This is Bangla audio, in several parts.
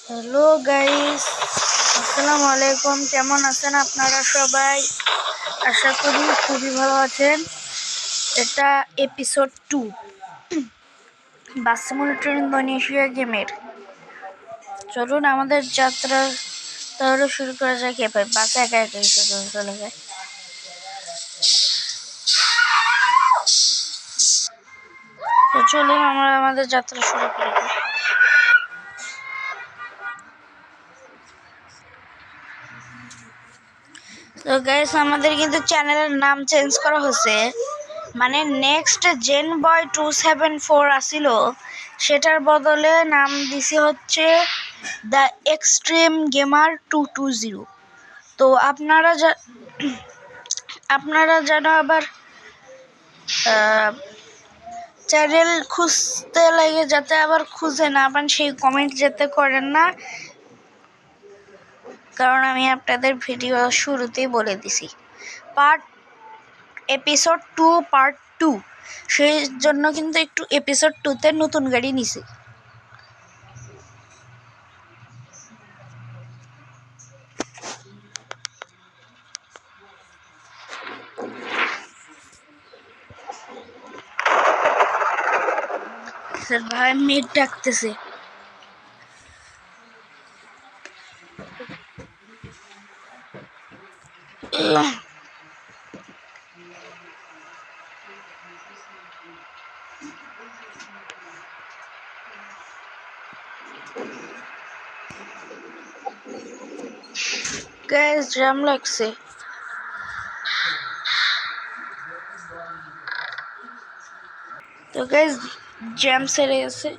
হ্যালো গাইস, আসসালামু আলাইকুম। কেমন আছেন আপনারা সবাই? আশা করি খুবই ভালো আছেন। এটা এপিসোড 2 বাস সিমুলেটর ইন্দোনেশিয়া গেমের। চলুন আমাদের যাত্রা তাহলে শুরু করা যাক। এবার বাসে একা একা চলে যায়। তো চলুন আমরা আমাদের যাত্রা শুরু করি। তো গাইস, আমাদের কিন্তু চ্যানেলের নাম চেঞ্জ করা হয়েছে। মানে নেক্সট জেন বয় 274 আসিল, সেটার বদলে নাম দিছি হচ্ছে দ্য এক্সট্রিম গেমার 220। তো আপনারা যেন আবার চ্যানেল খুঁজতে লাগে যাতে আবার খুঁজে না পান, সেই কমেন্ট যাতে করেন না, কারণ আমি আপনাদের ভিডিও শুরুতেই বলে দিছি এপিসোড 2 পার্ট 2, সেই জন্য কিন্তু একটু এপিসোড 2তে নতুন গাড়ি নিছি। ভাই মেট ডাকতেছে। গ্যাস জ্যাম লাগছে। তো গ্যাস জ্যাম সেরে গেছে।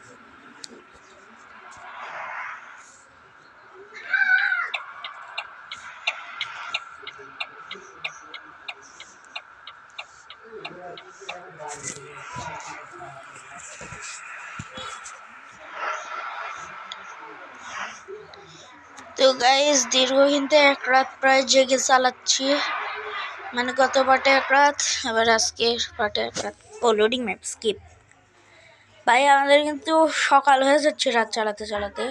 তো গাইস, দীর্ঘ কিন্তু 1 রাত প্রায় জেগে চালাচ্ছি। মানে গত পার্টে 1 রাত, আবার আজকে পার্টে 1 রাত। Loading map skip. ভাই আমাদের কিন্তু সকাল হয়ে যাচ্ছে রাত চালাতে চালাতে।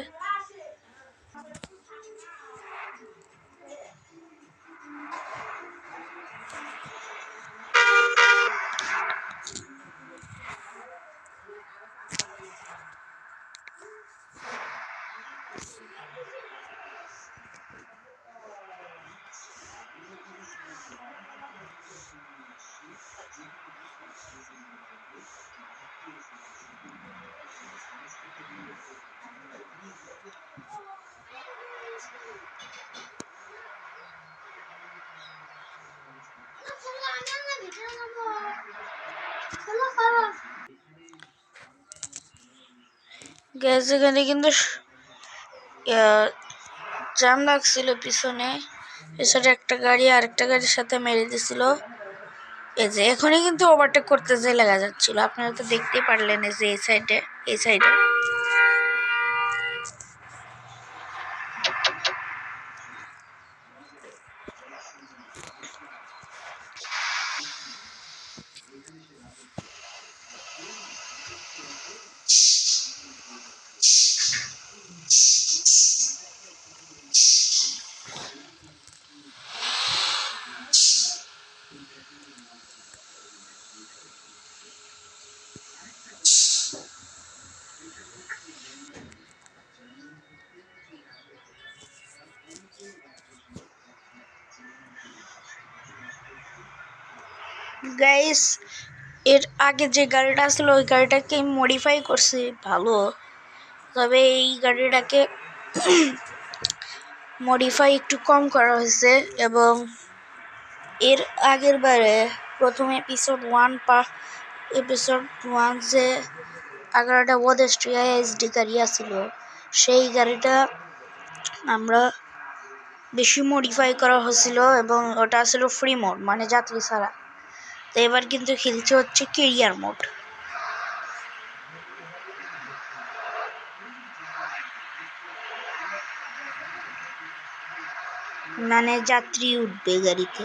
গ্যাস এখানে কিন্তু জ্যাম লাগছিল পিছনে একটা গাড়ি আরেকটা গাড়ির সাথে মেরে দিছিল। এই যে এখনই কিন্তু ওভারটেক করতে যে লাগা যাচ্ছিল, আপনারা তো দেখতেই পারলেন। এই যে এই সাইডে গাইস, এর আগে যে গাড়িটা ছিল ওই গাড়িটাকে মডিফাই করছি ভালো, তবে এই গাড়িটাকে মডিফাই একটু কম করা হয়েছে। এবং এর আগের বারে প্রথম এপিসোড 1 যে 11টা ওদেস্ট্রিয়া এইচডি গাড়ি ছিল, সেই গাড়িটা আমরা বেশি মডিফাই করা হয়েছিল এবং ওটা ছিল ফ্রি মোড, মানে যাত্রী ছাড়া। তো এবার কিন্তু খেলছে হচ্ছে কেরিয়ার মোড, মানে যাত্রী উঠবে গাড়িতে।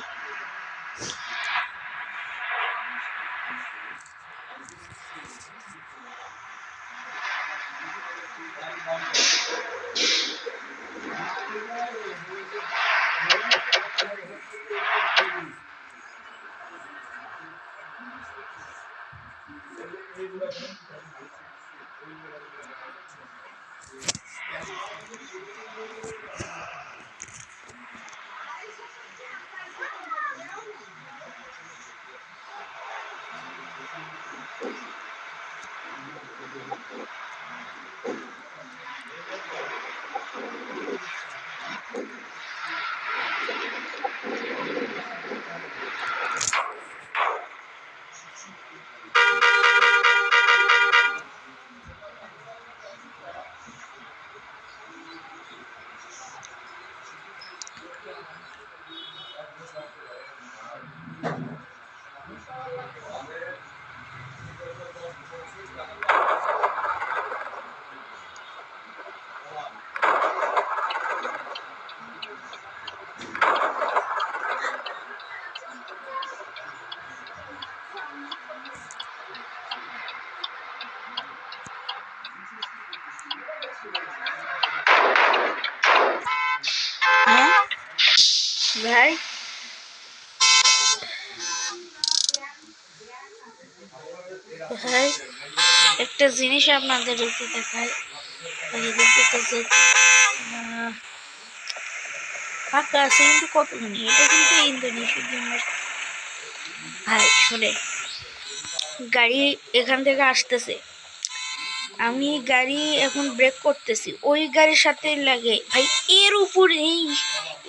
ভাই ভাই একটা জিনিস আপনাদেরকে দেখাই। ফাঁকা আছে কিন্তু কতখানি, এটা কিন্তু ইন্দোনেশিয়ার। ভাই শুনে, গাড়ি এখান থেকে আসতেছে, আমি গাড়ি এখন ব্রেক করতেছি, ওই গাড়ির সাথে লাগে ভাই, এর উপরেই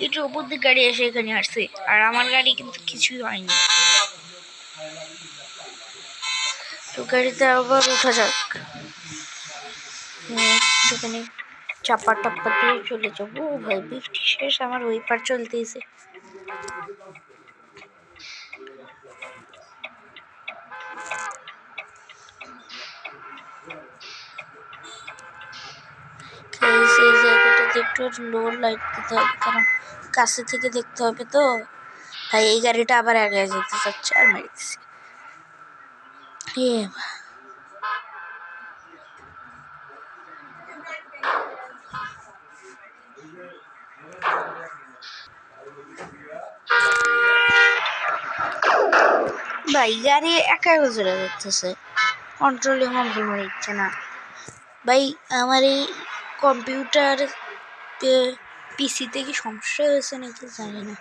এটার উপর দিয়ে গাড়ি এসে এখানে আসছে, আর আমার গাড়ি কিন্তু কিছুই হয়নি। তো গাড়িতে আবার ওঠা যাক, সেখানে চাপা টাপ্পা দিয়ে চলে যাবো। ভাই বৃষ্টি শেষ, আমার ওই পার চলতেছে। সেই জায়গাটাতে একটু লো লাইট দিতে হবে, কারণ কাছে থেকে দেখতে হবে তো। ভাই এই গাড়িটা আবার আগে যেতে চাচ্ছে, আর মেরেছি। ভাই গাড়ি একাই চলে যাচ্ছে, কন্ট্রোলিং কন্ট্রোল হচ্ছে না। ভাই আমার এই কম্পিউটার পিসিতে কি সমস্যা হয়েছে নাকি জানি না।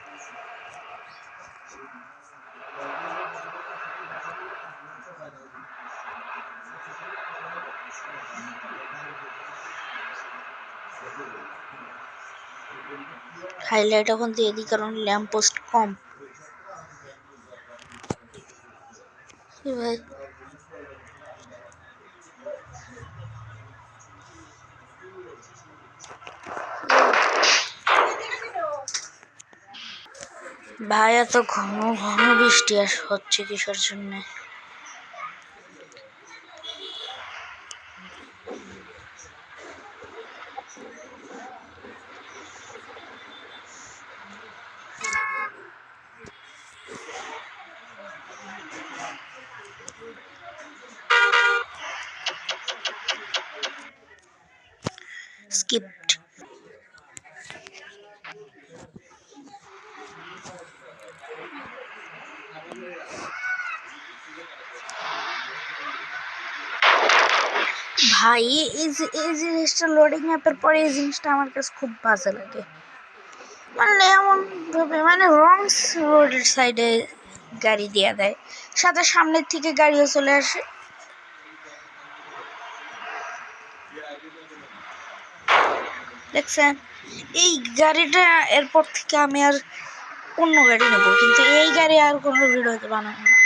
হাইলাইট এখন দিয়ে দিই, কারণ ল্যাম্প পোস্ট কম। ভাই ভাই এত ঘন ঘন বৃষ্টি হচ্ছে কিসের জন্য? স্কিপড। ভাই এই জিনিসটা লোডিং অ্যাপের পরে এই জিনিসটা আমার কাছে খুব বাজে লাগে, মানে এমন ভাবে, মানে রং রোডের সাইডে গাড়ি দিয়ে দেয়, সাথে সামনের থেকে গাড়িও চলে আসে। দেখছেন, এই গাড়িটা এরপর থেকে আমি আর অন্য গাড়ি নেবো, কিন্তু এই গাড়ি আর কোনো ভিডিওতে বানাবো না,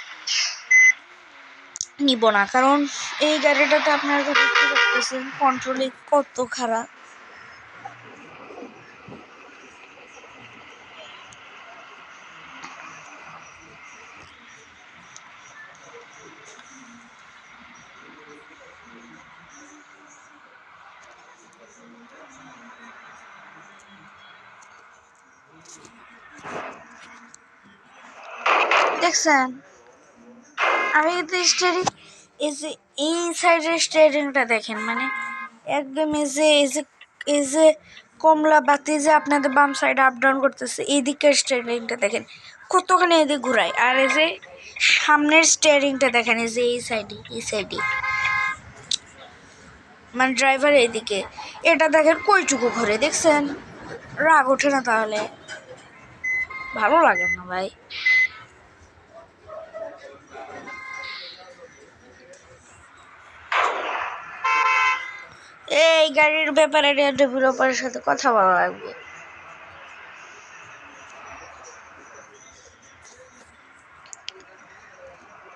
নিব না, কারণ এই গাড়িটাতে আপনারা তো দেখতে পাচ্ছেন কন্ট্রোলিং কত খারাপ। দেখছেন, আমি কিন্তু স্টিয়ারিং, এই যে এই সাইডের স্টিয়ারিংটা দেখেন, মানে একদম এই যে কমলা বাতি যে আপনাদের বাম সাইডে আপ ডাউন করতেছে, এই দিকের স্টিয়ারিংটা দেখেন কতখানি এদিকে ঘুরায়, আর এই যে সামনের স্টিয়ারিংটা দেখেন, এই যে এই সাইডে মানে ড্রাইভার এইদিকে, এটা দেখেন কইটুকু ঘুরে। দেখছেন, রাগ ওঠে না তাহলে? ভালো লাগে না ভাই। এই গাড়ির ব্যাপারে ডেভেলপারের সাথে কথা বলা লাগবে।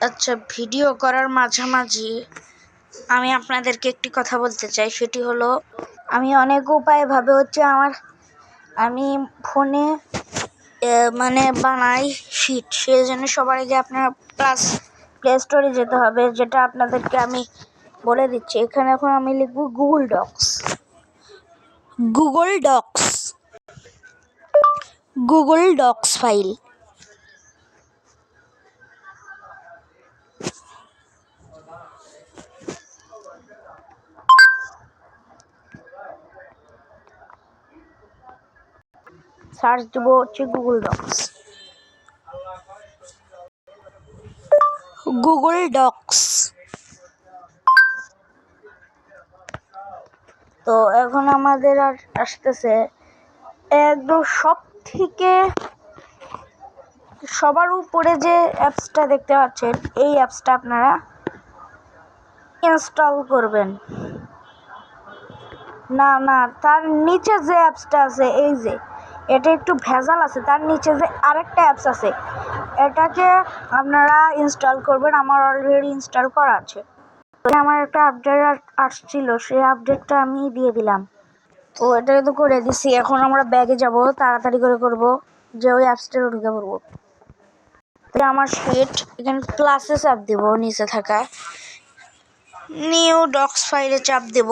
আচ্ছা, ভিডিও করার মাঝামাঝি আমি আপনাদেরকে একটি কথা বলতে চাই, সেটি হলো আমি অনেক উপায়ভাবে হচ্ছে আমি ফোনে মানে বানাই শিট, সেই জন্য সবার আগে আপনার প্লে স্টোরে যেতে হবে, যেটা আপনাদেরকে আমি বলে দিচ্ছি। এখানে এখন আমি লিখব গুগল ডক্স ফাইল। সার্চ দেব হচ্ছে গুগল ডক্স। Google docs. তো এখন আমাদের আর আসতেছে একদম সব থেকে সবার উপরে যে অ্যাপসটা দেখতে পাচ্ছেন, এই অ্যাপসটা আপনারা ইনস্টল করবেন। না, তার নিচে যে অ্যাপসটা আছে, এই যে এটা একটু ভেজাল আছে, তার নিচে যে আরেকটা অ্যাপস আছে, এটাকে আপনারা ইনস্টল করবেন। আমার অলরেডি ইনস্টল করা আছে। আমার একটা আপডেট আসছিল, সেই আপডেটটা আমি দিয়ে দিলাম। তো এটা তো করে দিছি। এখন আমরা ব্যাগে যাব, তাড়াতাড়ি করে করব, যে ওই অ্যাপসটা ঢুকে পড়বো। আমার শিট এখানে ক্লাসে চাপ দেব, নিচে থাকা নিউ ডক্স ফাইলে চাপ দেব।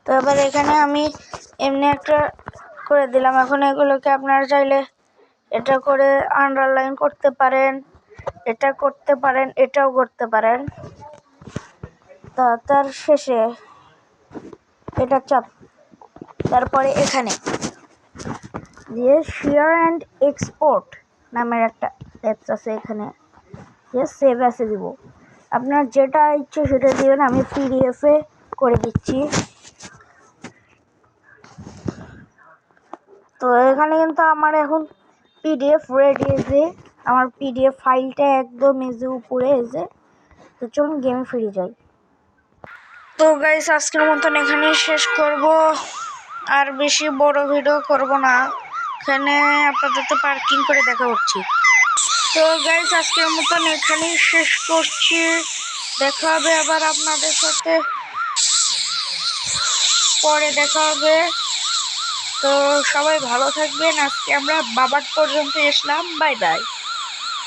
তো এবার এখানে আমি এমনি একটা করে দিলাম। এখন এগুলোকে আপনারা চাইলে এটা করে আন্ডারলাইন করতে পারেন, এটা করতে পারেন, এটাও করতে পারেন। তার শেষে এটা চাপ, তারপরে এখানে দিয়ে শেয়ার অ্যান্ড এক্সপোর্ট নামের একটা অ্যাপস আছে, এখানে সেভ অ্যাসে দিব। আপনার যেটা ইচ্ছে সেটা দিবেন। আমি পিডিএফে করে দিচ্ছি। তো এখানে কিন্তু আমার এখন পিডিএফ রেডি এসে, আমার পিডিএফ ফাইলটা একদম এসে উপরে এসে। তো চলুন গেমে ফিরে যাই। তো গাইস, আজকের মতন এখানেই শেষ করব, আর বেশি বড় ভিডিও করব না। এখানে আপাতত পার্কিং করে দেখা করছি। তো গাইস, আজকের মতন এখানেই শেষ করছি। দেখা হবে আবার আপনাদের সাথে, পরে দেখা হবে। তো সবাই ভালো থাকবেন। আজকে আমরা বাবার পর্যন্ত এসলাম। Bye bye.